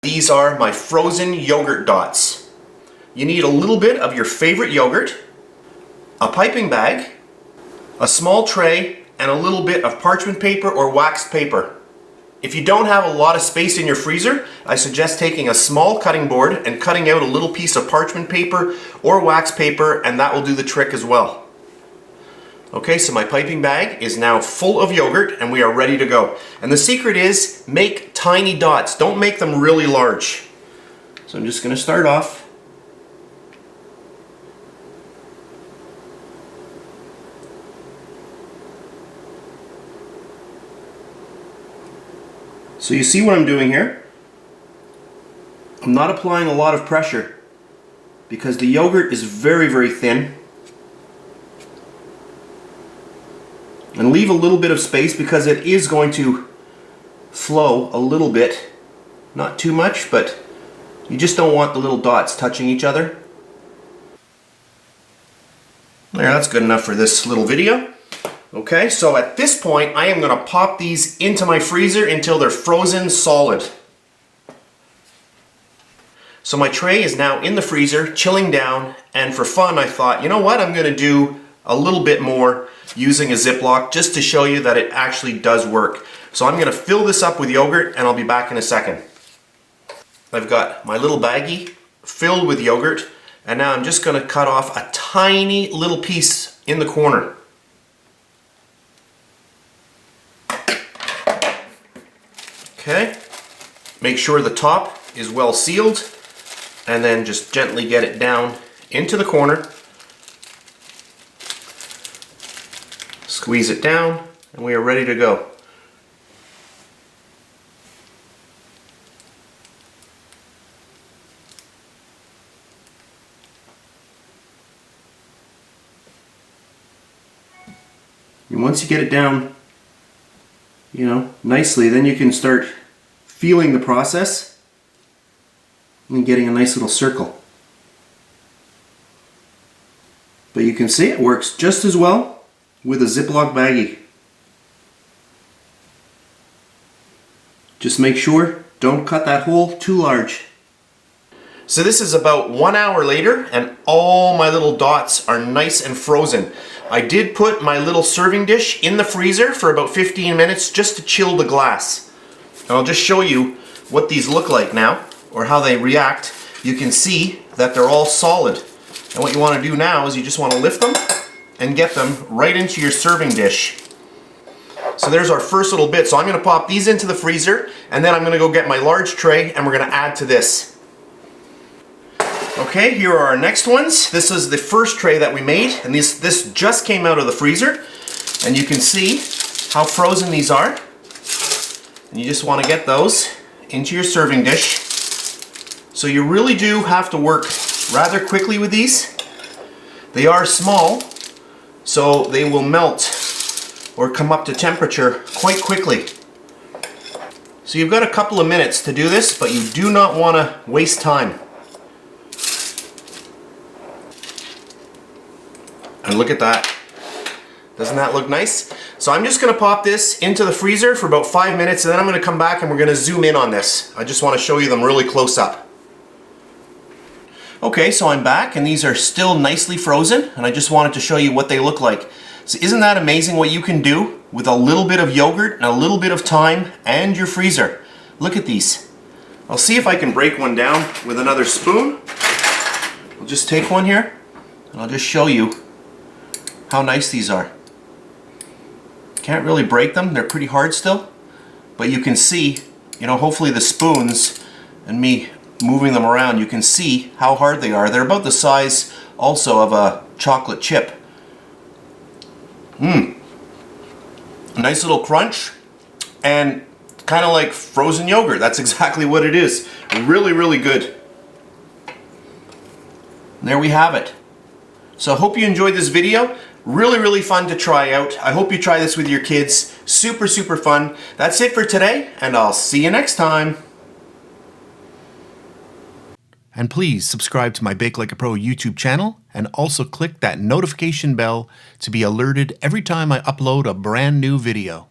These are my frozen yogurt dots. You need a little bit of your favorite yogurt, a piping bag, a small tray, and a little bit of parchment paper or waxed paper. If you don't have a lot of space in your freezer, I suggest taking a small cutting board and cutting out a little piece of parchment paper or wax paper, and that will do the trick as well. Okay, so my piping bag is now full of yogurt and we are ready to go. And the secret is make tiny dots. Don't make them really large. So I'm just going to start off. So you see what I'm doing here? I'm not applying a lot of pressure because the yogurt is very, very thin. And leave a little bit of space because it is going to flow a little bit. Not too much, but you just don't want the little dots touching each other. There, that's good enough for this little video. Okay, so at this point, I am going to pop these into my freezer until they're frozen solid. So my tray is now in the freezer, chilling down, and for fun I thought, you know what, I'm going to do a little bit more using a Ziploc just to show you that it actually does work. So I'm going to fill this up with yogurt and I'll be back in a second. I've got my little baggie filled with yogurt, and now I'm just going to cut off a tiny little piece in the corner. Okay, make sure the top is well sealed and then just gently get it down into the corner. Squeeze it down and we are ready to go. And once you get it down, nicely, then you can start feeling the process and getting a nice little circle. But you can see it works just as well with a Ziploc baggie. Just make sure, don't cut that hole too large. So this is about 1 hour later and all my little dots are nice and frozen. I did put my little serving dish in the freezer for about 15 minutes just to chill the glass. And I'll just show you what these look like now, or how they react. You can see that they're all solid. And what you want to do now is you just want to lift them and get them right into your serving dish. So there's our first little bit. So I'm going to pop these into the freezer and then I'm going to go get my large tray and we're going to add to this. Okay, here are our next ones. This is the first tray that we made, and this just came out of the freezer, and you can see how frozen these are. And you just want to get those into your serving dish. So you really do have to work rather quickly with these. They are small, so they will melt or come up to temperature quite quickly. So you've got a couple of minutes to do this, but you do not want to waste time. And look at that. Doesn't that look nice? So I'm just going to pop this into the freezer for about 5 minutes and then I'm going to come back and we're going to zoom in on this. I just want to show you them really close up. Okay, so I'm back and these are still nicely frozen and I just wanted to show you what they look like. So isn't that amazing what you can do with a little bit of yogurt and a little bit of time and your freezer? Look at these. I'll see if I can break one down with another spoon. I'll just take one here and I'll just show you how nice these are. Can't really break them, they're pretty hard still, but you can see, hopefully the spoons and me moving them around, you can see how hard they are. They're about the size also of a chocolate chip. A nice little crunch and kind of like frozen yogurt. That's exactly what it is. Really, really good. And there we have it. So I hope you enjoyed this video. Really, really fun to try out. I hope you try this with your kids. Super, super fun. That's it for today, and I'll see you next time. And please subscribe to my Bake Like a Pro YouTube channel and also click that notification bell to be alerted every time I upload a brand new video.